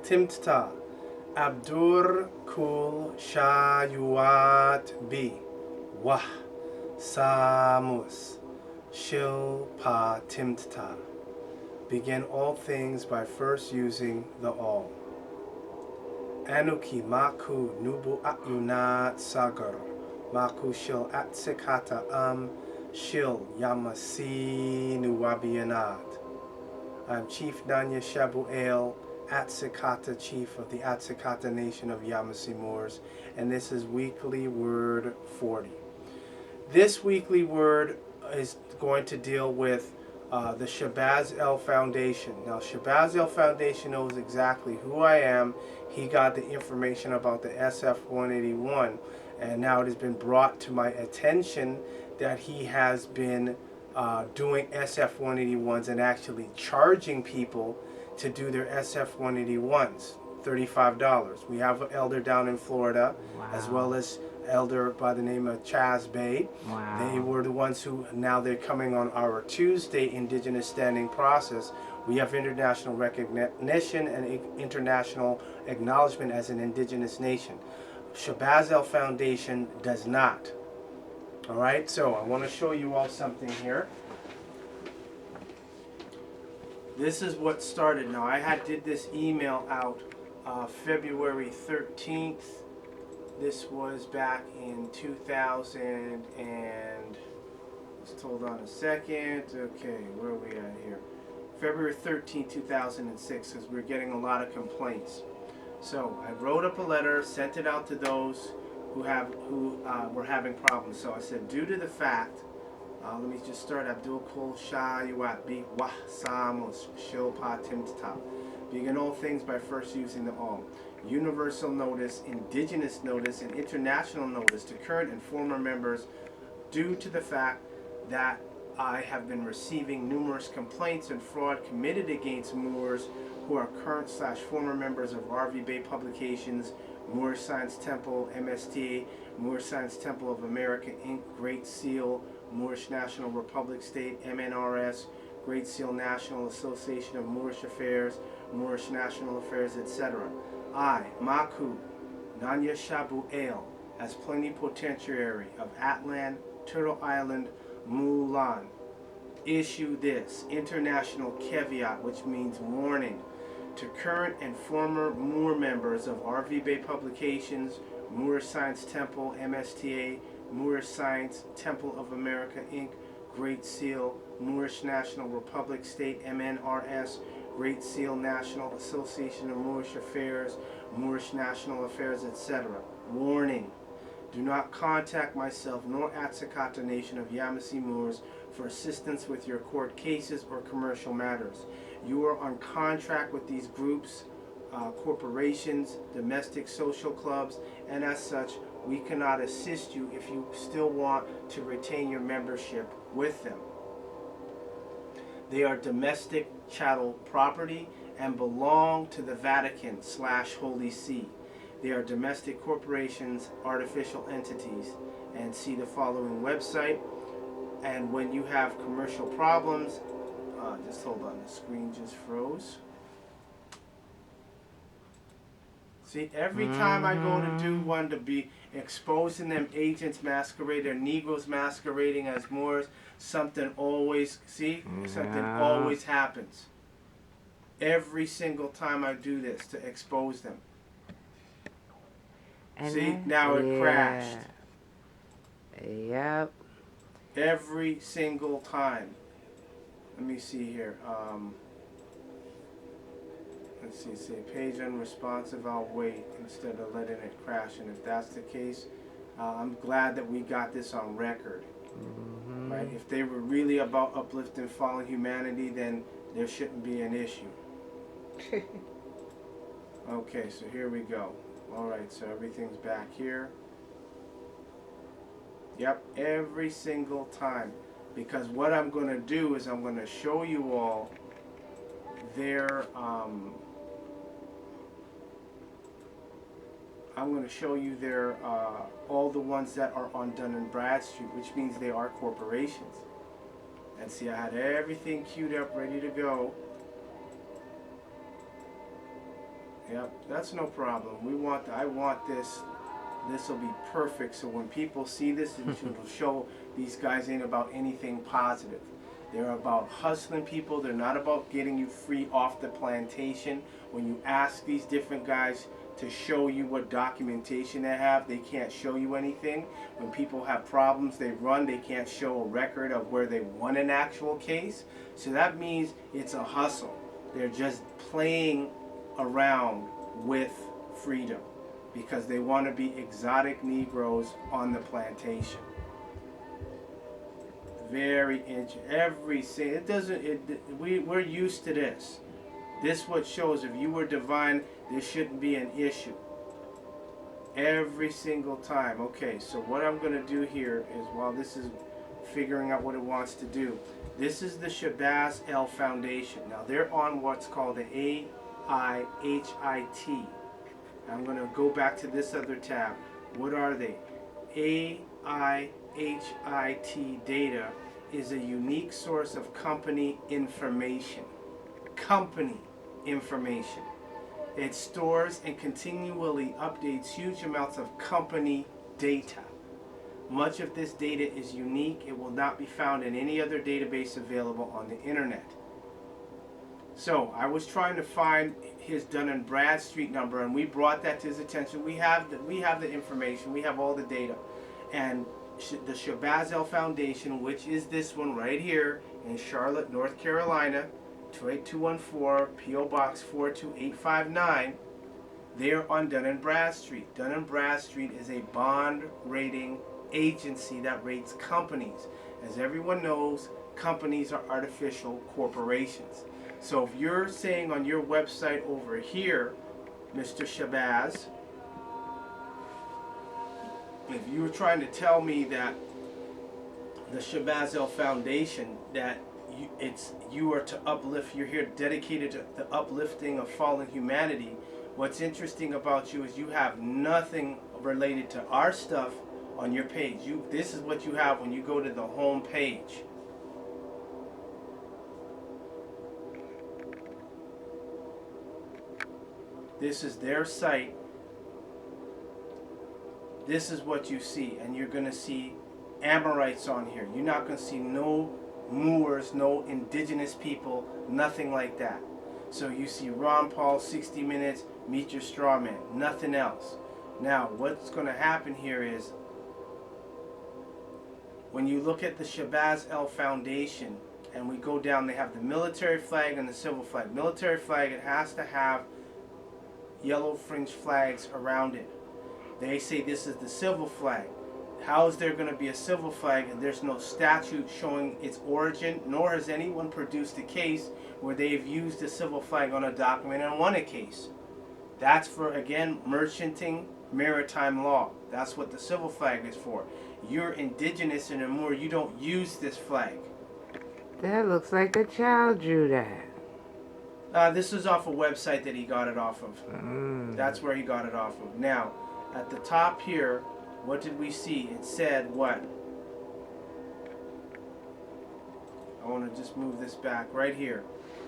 Timta Abdur Kul Shayuat Bi Wah Samus Shilpa Timta. Begin all things by first using the all. Anuki Maku Nubu Ayunat Sagar Maku Shil Atsikata Shil Yamasi Nuwabianat. I'm Chief Nanya Shabuel Atsikata, Chief of the Atsikata Nation of Yamasee Moors, and this is Weekly Word 40. This weekly word is going to deal with the Shabazz El Foundation. Now, Shabazz El Foundation knows exactly who I am. He got the information about the SF-181, and now it has been brought to my attention that he has been doing SF-181s and actually charging people to do their SF-181s, $35. We have an elder down in Florida, as well as elder by the name of Chaz Bay. They were the ones who, now they're coming on our Tuesday Indigenous Standing Process. We have international recognition and international acknowledgement as an indigenous nation. Shabazz El Foundation does not. All right, so I want to show you all something here. This is what started. Now, I did this email out February 13th. This was back in 2000 and, let's hold on a second. Okay, where are we at here? February 13th, 2006, because we're getting a lot of complaints. So I wrote up a letter, sent it out to those who were having problems. So I said, due to the fact, let me just start. Abdul Kul Shayuat Bi Wah Samus Shilpa Timta. Begin all things by first using the all. Universal notice, indigenous notice, and international notice to current and former members due to the fact that I have been receiving numerous complaints and fraud committed against Moors who are current/former members of RV Bay Publications, Moorish Science Temple, MSTA, Moorish Science Temple of America, Inc., Great Seal, Moorish National Republic State, MNRS, Great Seal National Association of Moorish Affairs, Moorish National Affairs, etc. I, Maku, Nanya Shabuel, as plenipotentiary of Atlan, Turtle Island, Mulan, issue this international caveat, which means warning, to current and former Moor members of RV Bay Publications, Moorish Science Temple, MSTA, Moorish Science Temple of America, Inc., Great Seal, Moorish National Republic State, MNRS, Great Seal National Association of Moorish Affairs, Moorish National Affairs, etc. Warning: do not contact myself nor Atsikata Nation of Yamasee Moors for assistance with your court cases or commercial matters. You are on contract with these groups, corporations, domestic social clubs, and as such, we cannot assist you if you still want to retain your membership with them. They are domestic chattel property and belong to the Vatican/Holy See. They are domestic corporations, artificial entities, and see the following website. And when you have commercial problems, just hold on, the screen just froze. See, every time I go to do one to be exposing them agents masquerading, or Negroes masquerading as Moors, something always, something always happens. Every single time I do this to expose them. And see, now it crashed. Yep. Every single time. Let me see here. Let's see, say page unresponsive, I'll wait instead of letting it crash. And if that's the case, I'm glad that we got this on record. Right? If they were really about uplifting fallen humanity, then there shouldn't be an issue. Okay, so here we go. Alright, so everything's back here. Yep, every single time. Because what I'm going to do is I'm going to show you all their, all the ones that are on Dun & Bradstreet, which means they are corporations. And see, I had everything queued up, ready to go. Yep, that's no problem. I want this. This will be perfect. So when people see this, it will show these guys ain't about anything positive. They're about hustling people. They're not about getting you free off the plantation. When you ask these different guys to show you what documentation they have, they can't show you anything. When people have problems they run, they can't show a record of where they won an actual case. So that means it's a hustle. They're just playing around with freedom because they want to be exotic Negroes on the plantation. Very interesting. It doesn't. We're used to this. This what shows if you were divine, there shouldn't be an issue. Every single time. Okay, so what I'm going to do here is while this is figuring out what it wants to do, this is the Shabazz L Foundation. Now they're on what's called the AIHIT. I'm going to go back to this other tab. What are they? AIHIT data is a unique source of company information. Company information. It stores and continually updates huge amounts of company data. Much of this data is unique. It will not be found in any other database available on the internet. So I was trying to find his Dun & Bradstreet number, and we brought that to his attention. We have the information. We have all the data. And the Shabazz L Foundation, which is this one right here in Charlotte, North Carolina, 28214, P.O. Box 42859, they're on Dun & Bradstreet. Dun & Bradstreet is a bond rating agency that rates companies. As everyone knows, companies are artificial corporations. So if you're saying on your website over here, Mr. Shabazz, if you were trying to tell me that the Shabazz L Foundation, that you are to uplift, you're here dedicated to the uplifting of fallen humanity, what's interesting about you is you have nothing related to our stuff on your page. This is what you have when you go to the home page. This is their site. This is what you see, and you're going to see Amorites on here. You're not going to see no Moors, no indigenous people, nothing like that. So you see Ron Paul, 60 Minutes, Meet Your Straw Man, nothing else. Now, what's going to happen here is, when you look at the Shabazz L Foundation, and we go down, they have the military flag and the civil flag. Military flag, it has to have yellow fringe flags around it. They say this is the civil flag. How is there going to be a civil flag and there's no statute showing its origin, nor has anyone produced a case where they've used the civil flag on a document and won a case? That's for, again, merchanting maritime law. That's what the civil flag is for. You're indigenous in a Moor, you don't use this flag. That looks like a child drew that. This is off a website that he got it off of. That's where he got it off of. Now, at the top here, what did we see? It said what? I want to just move this back right here.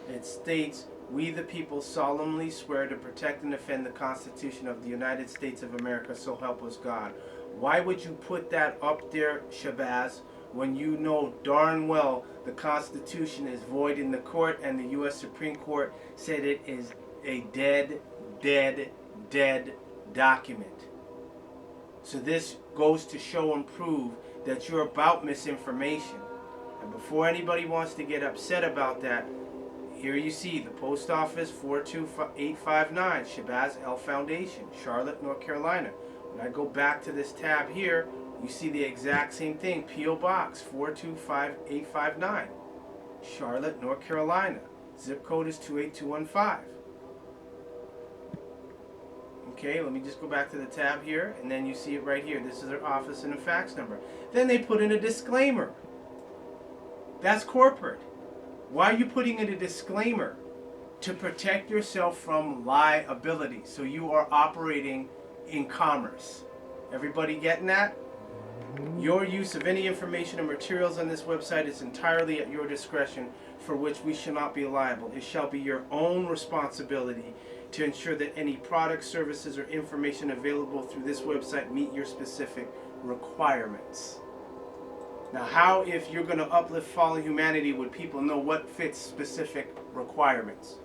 It states, "We the people solemnly swear to protect and defend the Constitution of the United States of America, so help us God." Why would you put that up there, Shabazz, when you know darn well the Constitution is void in the court and the U.S. Supreme Court said it is a dead document? So this goes to show and prove that you're about misinformation. And before anybody wants to get upset about that, here you see the post office 42859, Shabazz L Foundation, Charlotte, North Carolina. When I go back to this tab here, you see the exact same thing, P.O. Box 42859, Charlotte, North Carolina. Zip code is 28215. Okay, let me just go back to the tab here, and then you see it right here. This is their office and a fax number. Then they put in a disclaimer. That's corporate. Why are you putting in a disclaimer? To protect yourself from liability. So you are operating in commerce. Everybody getting that? Your use of any information or materials on this website is entirely at your discretion, for which we shall not be liable. It shall be your own responsibility. to ensure that any products, services, or information available through this website meet your specific requirements. Now, how, if you're going to uplift fallen humanity, would people know what fits specific requirements?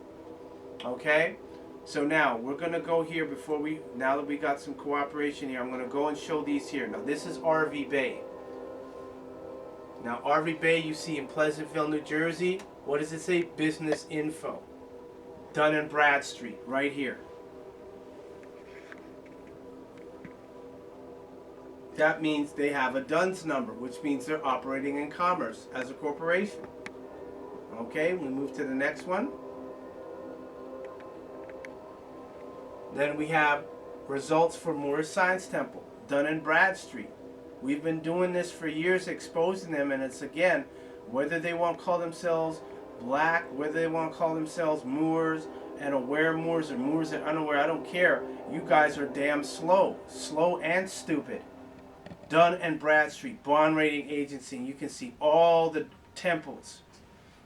Okay? So now, we're going to go here now that we got some cooperation here, I'm going to go and show these here. Now, this is RV Bay. Now, RV Bay you see in Pleasantville, New Jersey. What does it say? Business info. Dun and Bradstreet, right here. That means they have a DUNS number, which means they're operating in commerce as a corporation. Okay, we move to the next one. Then we have results for Moorish Science Temple, Dun and Bradstreet. We've been doing this for years, exposing them, and it's again, whether they want to call themselves black, whether they want to call themselves Moors and aware Moors or Moors and unaware, I don't care. You guys are damn slow and stupid. Dun and Bradstreet, bond rating agency, and you can see all the temples.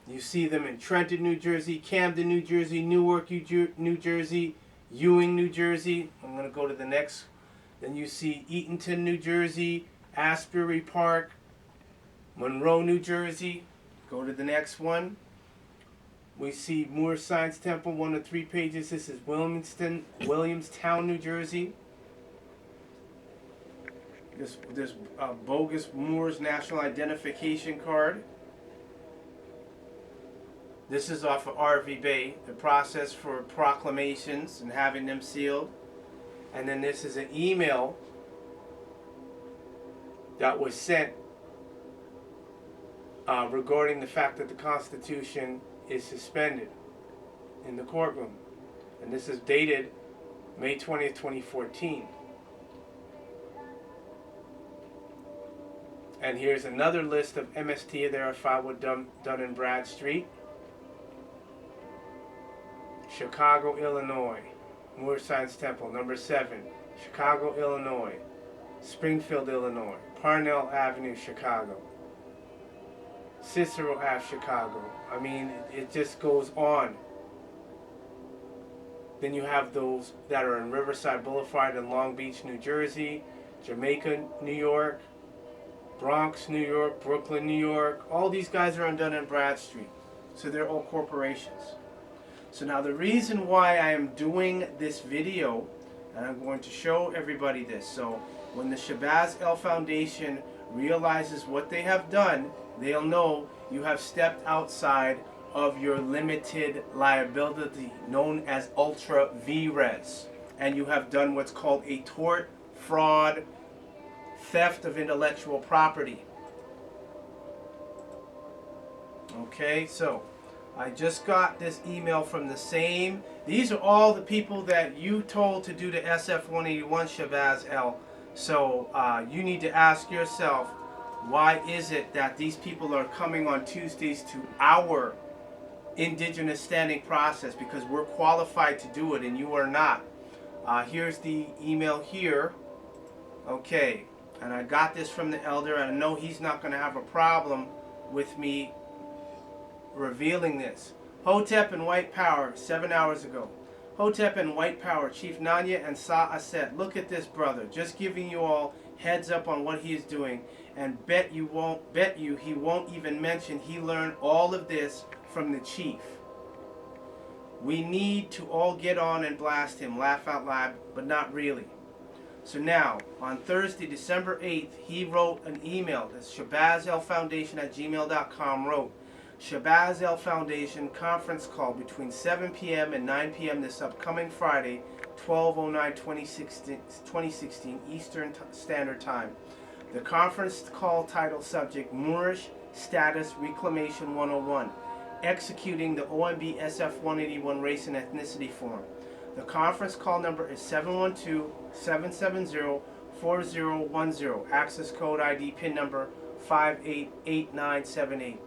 You see them in Trenton, New Jersey, Camden, New Jersey, Newark, New Jersey, Ewing, New Jersey. I'm going to go to the next. Then you see Eatonton, New Jersey, Asbury Park, Monroe, New Jersey. Go to the next one. We see Moorish Science Temple, 1 of 3 pages. This is Williamstown, New Jersey. This bogus Moors National Identification Card. This is off of RV Bay, the process for proclamations and having them sealed. And then this is an email that was sent regarding the fact that the Constitution is suspended in the courtroom. And this is dated May 20th, 2014. And here's another list of MST that are filed with Dun and Bradstreet. Chicago, Illinois. Moorish Science Temple, number 7. Chicago, Illinois. Springfield, Illinois. Parnell Avenue, Chicago. Cicero Ave, Chicago. I mean, it just goes on. Then you have those that are in Riverside Boulevard in Long Beach, New Jersey. Jamaica, New York. Bronx, New York, Brooklyn, New York. All these guys are on Dun and Bradstreet. So they're all corporations. So now the reason why I am doing this video, and I'm going to show everybody this. So when the Shabazz L Foundation realizes what they have done, they'll know you have stepped outside of your limited liability known as Ultra VRES. And you have done what's called a tort, fraud, theft of intellectual property. Okay, so I just got this email from the same. These are all the people that you told to do the SF-181 Shabazz L. So you need to ask yourself, why is it that these people are coming on Tuesdays to our indigenous standing process? Because we're qualified to do it and you are not. Here's the email here. Okay. And I got this from the elder, and I know he's not going to have a problem with me revealing this. Hotep and White Power, 7 hours ago. Hotep and White Power, Chief Nanya and Sa Aset. Look at this brother, just giving you all heads up on what he is doing, and bet you he won't even mention he learned all of this from the chief. We need to all get on and blast him, laugh out loud, but not really. So now, on Thursday, December 8th, he wrote an email. That's shabazzlfoundation@gmail.com wrote, Shabazz L Foundation conference call between 7 p.m. and 9 p.m. this upcoming Friday, 12/09/2016 Eastern Standard Time. The conference call title subject, Moorish Status Reclamation 101, executing the OMB SF-181 Race and Ethnicity Form. The conference call number is 712-770-4010. Access code ID PIN number 588978.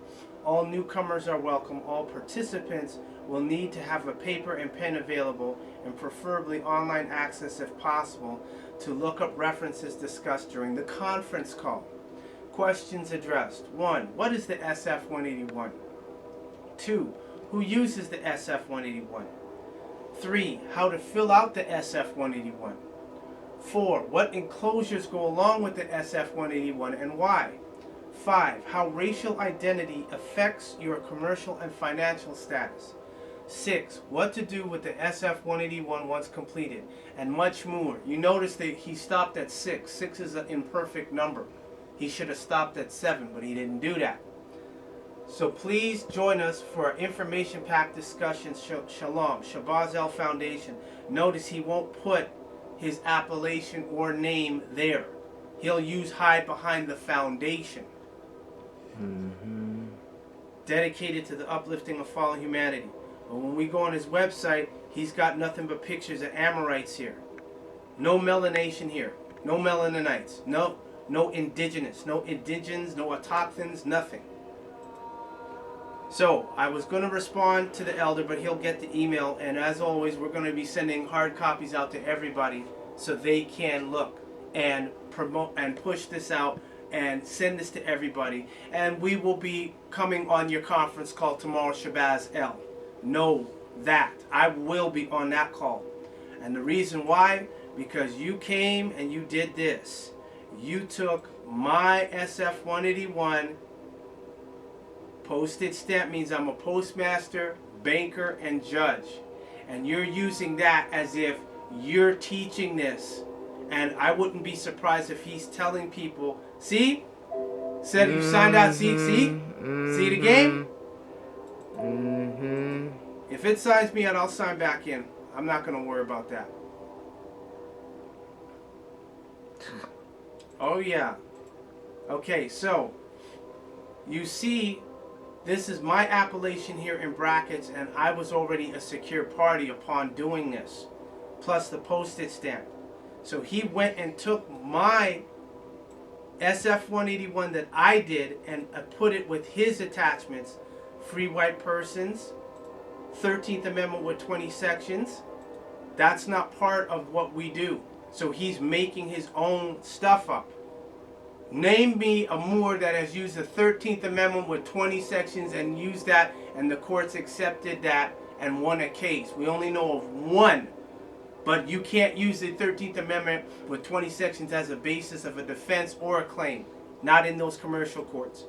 All newcomers are welcome. All participants will need to have a paper and pen available, and preferably online access if possible, to look up references discussed during the conference call. Questions addressed. 1. What is the SF-181? 2. Who uses the SF-181? 3. How to fill out the SF-181. 4. What enclosures go along with the SF-181 and why. 5. How racial identity affects your commercial and financial status. 6. What to do with the SF-181 once completed, and much more. You notice that he stopped at 6. 6 is an imperfect number. He should have stopped at 7, but he didn't do that. So please join us for our information-packed discussion. Shalom, Shabazel Foundation. Notice he won't put his appellation or name there. He'll use hide behind the foundation. Dedicated to the uplifting of fallen humanity. But when we go on his website, he's got nothing but pictures of Amorites here. No melanation here. No melaninites. No indigenous. No indigents. No autochthons. Nothing. So, I was going to respond to the elder, but he'll get the email. And as always, we're going to be sending hard copies out to everybody so they can look and promote and push this out and send this to everybody. And we will be coming on your conference call tomorrow, Shabazz L. Know that. I will be on that call. And the reason why, because you came and you did this. You took my SF-181. Postage stamp means I'm a postmaster, banker, and judge. And you're using that as if you're teaching this. And I wouldn't be surprised if he's telling people, see? Said you signed out, see the game? If it signs me out, I'll sign back in. I'm not going to worry about that. Oh, yeah. Okay, so you see, this is my appellation here in brackets, and I was already a secure party upon doing this, plus the postage stamp. So he went and took my SF-181 that I did and put it with his attachments. Free white persons, 13th Amendment with 20 sections. That's not part of what we do. So he's making his own stuff up. Name me a Moor that has used the 13th Amendment with 20 sections and used that, and the courts accepted that and won a case. We only know of one. But you can't use the 13th Amendment with 20 sections as a basis of a defense or a claim. Not in those commercial courts.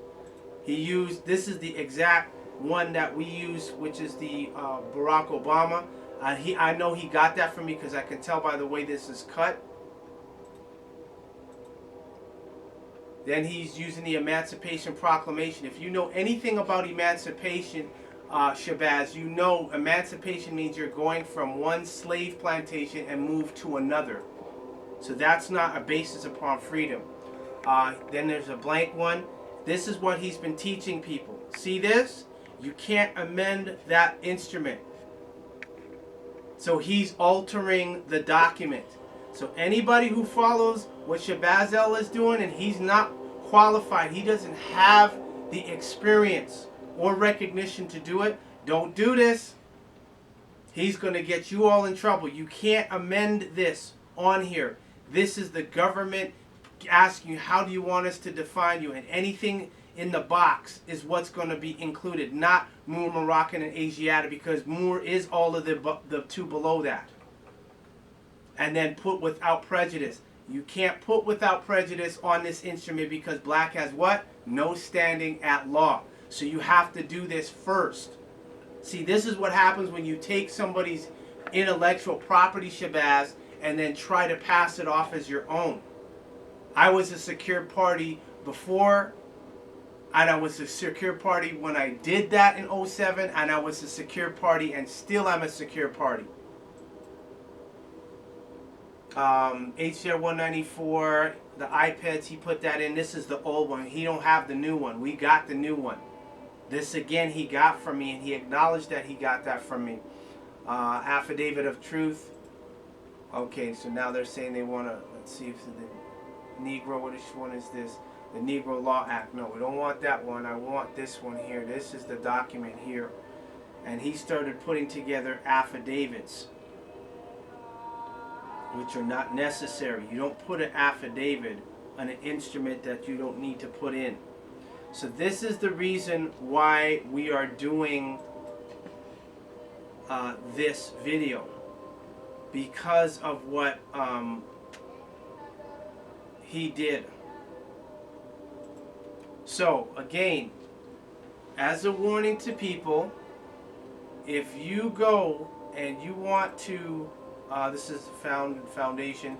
He used, this is the exact one that we use, which is the Barack Obama. I know he got that from me because I can tell by the way this is cut. Then he's using the Emancipation Proclamation. If you know anything about emancipation, Shabazz, you know emancipation means you're going from one slave plantation and move to another. So that's not a basis upon freedom. Then there's a blank one. This is what he's been teaching people. See this? You can't amend that instrument. So he's altering the document. So anybody who follows what Shabazel is doing and he's not qualified, he doesn't have the experience or recognition to do it, don't do this. He's going to get you all in trouble. You can't amend this on here. This is the government asking you, how do you want us to define you? And anything in the box is what's going to be included, not Moor, Moroccan, and Asiatic, because Moor is all of the two below that. And then put without prejudice. You can't put without prejudice on this instrument because black has what? No standing at law. So you have to do this first. See, this is what happens when you take somebody's intellectual property, Shabazz, and then try to pass it off as your own. I was a secure party before, and I was a secure party when I did that in 07, and I was a secure party, and still I'm a secure party. HCR 194, the iPads, he put that in. This is the old one. He don't have the new one. We got the new one. This again he got from me, and he acknowledged that he got that from me. Affidavit of truth. Okay, so now they're saying they want to, let's see if the Negro, which one is this? The Negro Law Act. No, we don't want that one. I want this one here. This is the document here. And he started putting together affidavits, which are not necessary. You don't put an affidavit on an instrument that you don't need to put in. So this is the reason why we are doing this video. because of what he did. So again, as a warning to people, if you go and you want to, this is foundation,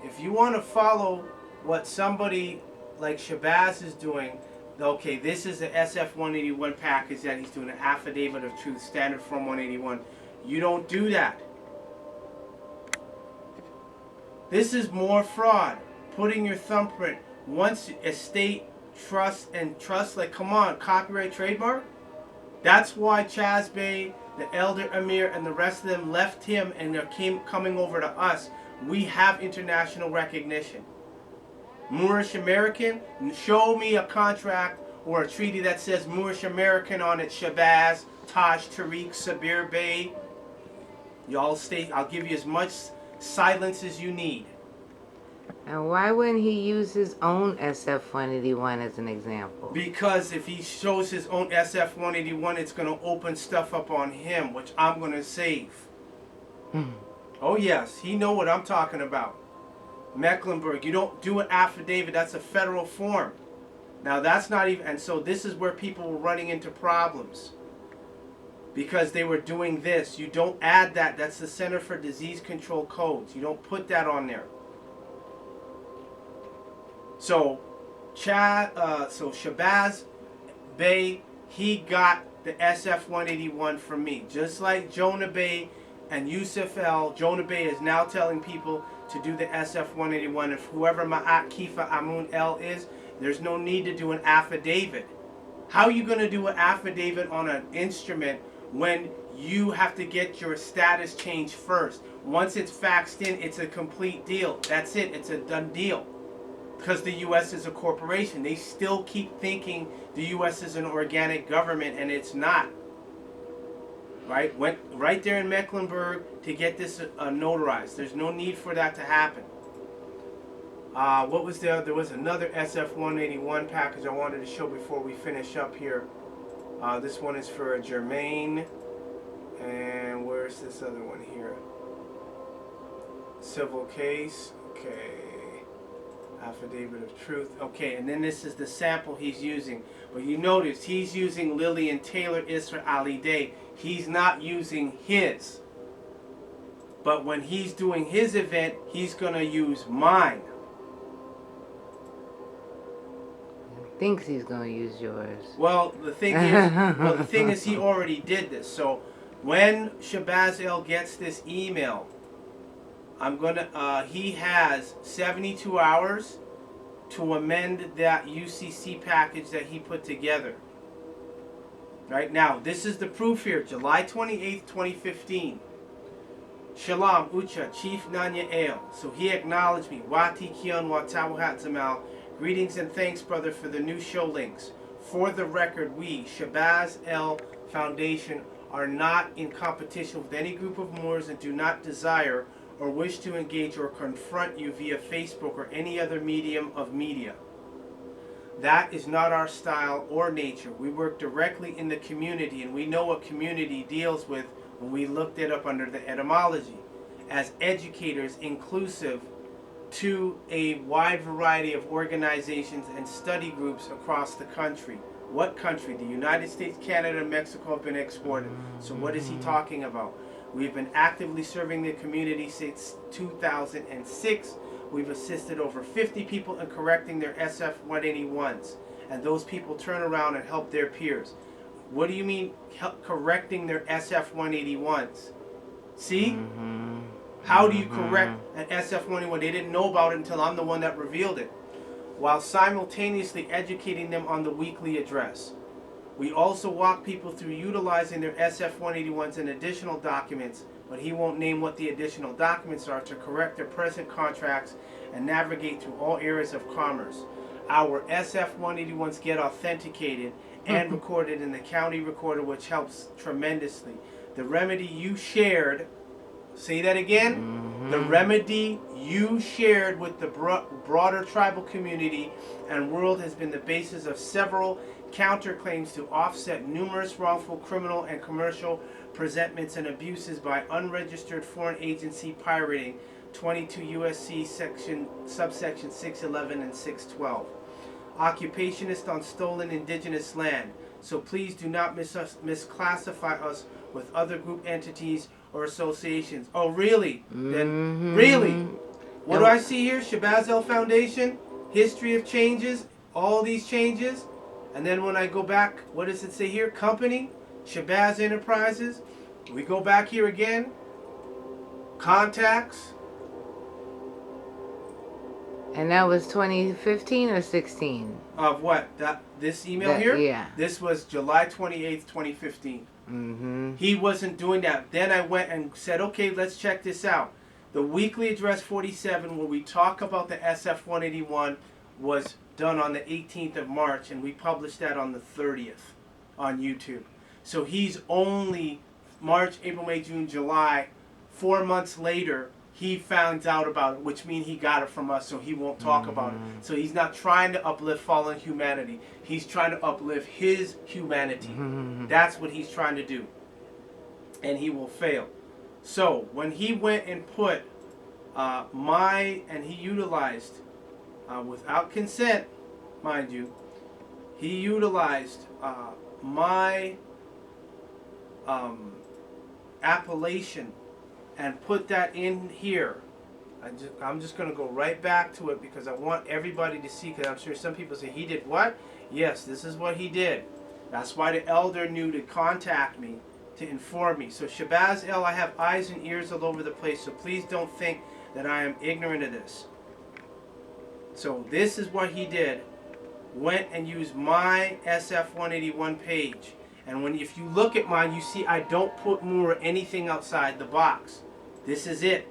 if you want to follow what somebody like Shabazz is doing, okay, this is the SF-181 package that he's doing, an affidavit of truth, standard form 181. You don't do that. This is more fraud. Putting your thumbprint. Once estate, trust, like, come on, copyright, trademark? That's why Chaz Bey, the Elder Amir, and the rest of them left him and they're coming over to us. We have international recognition. Moorish American, show me a contract or a treaty that says Moorish American on it, Shabazz, Taj, Tariq, Sabir Bey. Y'all stay, I'll give you as much silence as you need. And why wouldn't he use his own SF-181 as an example? Because if he shows his own SF-181, it's going to open stuff up on him, which I'm going to save. Oh yes, he know what I'm talking about. Mecklenburg, you don't do an affidavit, that's a federal form. Now that's not even, and so this is where people were running into problems. Because they were doing this. You don't add that, that's the Center for Disease Control Codes. You don't put that on there. So, Shabazz Bey, he got the SF-181 from me. Just like Jonah Bey and Yusuf L. Jonah Bey is now telling people to do the SF-181. If whoever Ma'at Kifa Amun L is, there's no need to do an affidavit. How are you going to do an affidavit on an instrument when you have to get your status changed first? Once it's faxed in, it's a complete deal. That's it. It's a done deal. Because the U.S. is a corporation. They still keep thinking the U.S. is an organic government, and it's not. Right? Went right there in Mecklenburg to get this notarized. There's no need for that to happen. What was there? There was another SF-181 package I wanted to show before we finish up here. This one is for Jermaine. And where's this other one here? Civil case. Okay. Affidavit of truth. Okay, and then this is the sample he's using. But you notice he's using Lillian Taylor Isra Ali Day. He's not using his. But when he's doing his event, he's going to use mine. Thinks he's going to use yours. Well, the thing is, he already did this. So when Shabazz L gets this email, he has 72 hours to amend that UCC package that he put together. Right now, this is the proof here. July 28th, 2015. Shalom, Ucha, Chief Nanya El. So he acknowledged me. Wati Kion Watawahat Zamal. Greetings and thanks, brother, for the new show links. For the record, we, Shabazz L Foundation, are not in competition with any group of Moors and do not desire or wish to engage or confront you via Facebook or any other medium of media. That is not our style or nature. We work directly in the community, and we know what community deals with when we looked it up under the etymology. As educators, inclusive to a wide variety of organizations and study groups across the country. What country? The United States, Canada, and Mexico have been exported. So what is he talking about? We've been actively serving the community since 2006. We've assisted over 50 people in correcting their SF-181s. And those people turn around and help their peers. What do you mean correcting their SF-181s? See? How do you correct an SF-181? They didn't know about it until I'm the one that revealed it. While simultaneously educating them on the weekly address. We also walk people through utilizing their SF-181s and additional documents, but he won't name what the additional documents are, to correct their present contracts and navigate through all areas of commerce. Our SF-181s get authenticated and recorded in the county recorder, which helps tremendously. The remedy you shared, say that again, the remedy you shared with the broader tribal community and world has been the basis of several counterclaims to offset numerous wrongful criminal and commercial presentments and abuses by unregistered foreign agency pirating 22 USC subsection 611 and 612. Occupationist on stolen indigenous land. So please do not misclassify us with other group entities or associations. Oh, really? Then, really? What do I see here? Shabazz El Foundation, history of changes, all these changes. And then when I go back, what does it say here? Company, Shabazz Enterprises. We go back here again. Contacts. And that was 2015 or 16? Of what? This email here? Yeah. This was July 28th, 2015. Mm-hmm. He wasn't doing that. Then I went and said, okay, let's check this out. The weekly address 47, where we talk about the SF-181, was done on the 18th of March, and we published that on the 30th on YouTube. So he's only March, April, May, June, July, 4 months later, he found out about it, which means he got it from us, so he won't talk about it. So he's not trying to uplift fallen humanity. He's trying to uplift his humanity. That's what he's trying to do. And he will fail. So when he went and put and he utilized, without consent, mind you, he utilized my appellation and put that in here. I'm just going to go right back to it because I want everybody to see, because I'm sure some people say, he did what? Yes, this is what he did. That's why the elder knew to contact me, to inform me. So Shabazz El, I have eyes and ears all over the place, so please don't think that I am ignorant of this. So this is what he did. Went and used my SF-181 page. And if you look at mine, you see I don't put more or anything outside the box. This is it.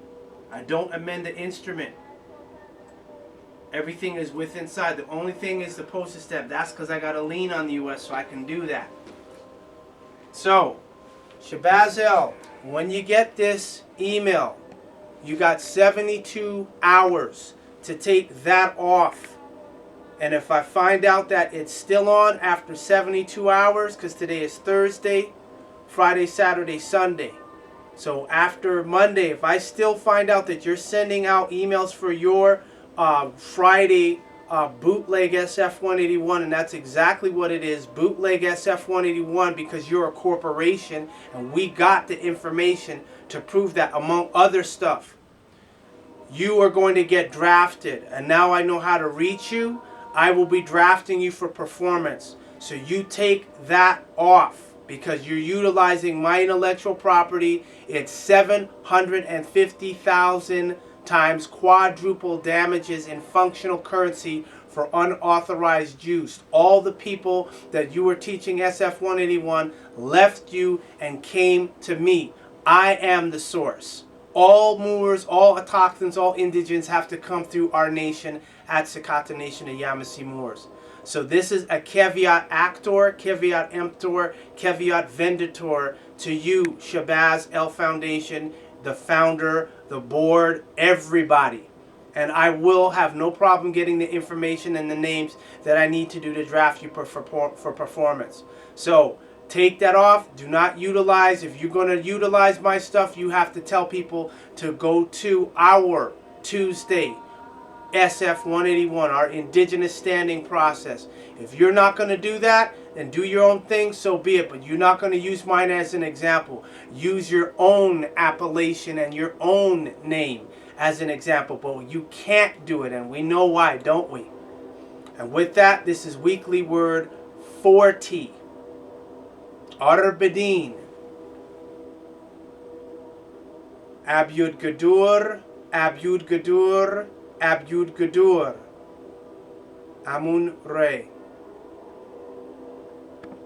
I don't amend the instrument. Everything is within inside. The only thing is the postage stamp. That's because I got a lien on the U.S., so I can do that. So, Shabazz El, when you get this email, you got 72 hours to take that off. And if I find out that it's still on after 72 hours, because today is Thursday, Friday, Saturday, Sunday. So after Monday, if I still find out that you're sending out emails for your Friday bootleg SF-181, and that's exactly what it is, bootleg SF-181, because you're a corporation, and we got the information to prove that, among other stuff. You are going to get drafted, and now I know how to reach you. I will be drafting you for performance. So you take that off because you're utilizing my intellectual property. It's 750,000 times quadruple damages in functional currency for unauthorized use. All the people that you were teaching SF-181 left you and came to me. I am the source. All Moors, all autochthons, all indigens have to come through our nation at Sakata Nation of Yamasee Moors. So this is a caveat actor, caveat emptor, caveat venditor to you, Shabazz El Foundation, the founder, the board, everybody. And I will have no problem getting the information and the names that I need to do to draft you for performance. So take that off. Do not utilize. If you're going to utilize my stuff, you have to tell people to go to our Tuesday SF-181, our indigenous standing process. If you're not going to do that, then do your own thing, so be it. But you're not going to use mine as an example. Use your own appellation and your own name as an example. But you can't do it, and we know why, don't we? And with that, this is weekly word 40. Arbedin, Abyud Gadur, Abyud Gadur, Abyud Gadur, Amun Re.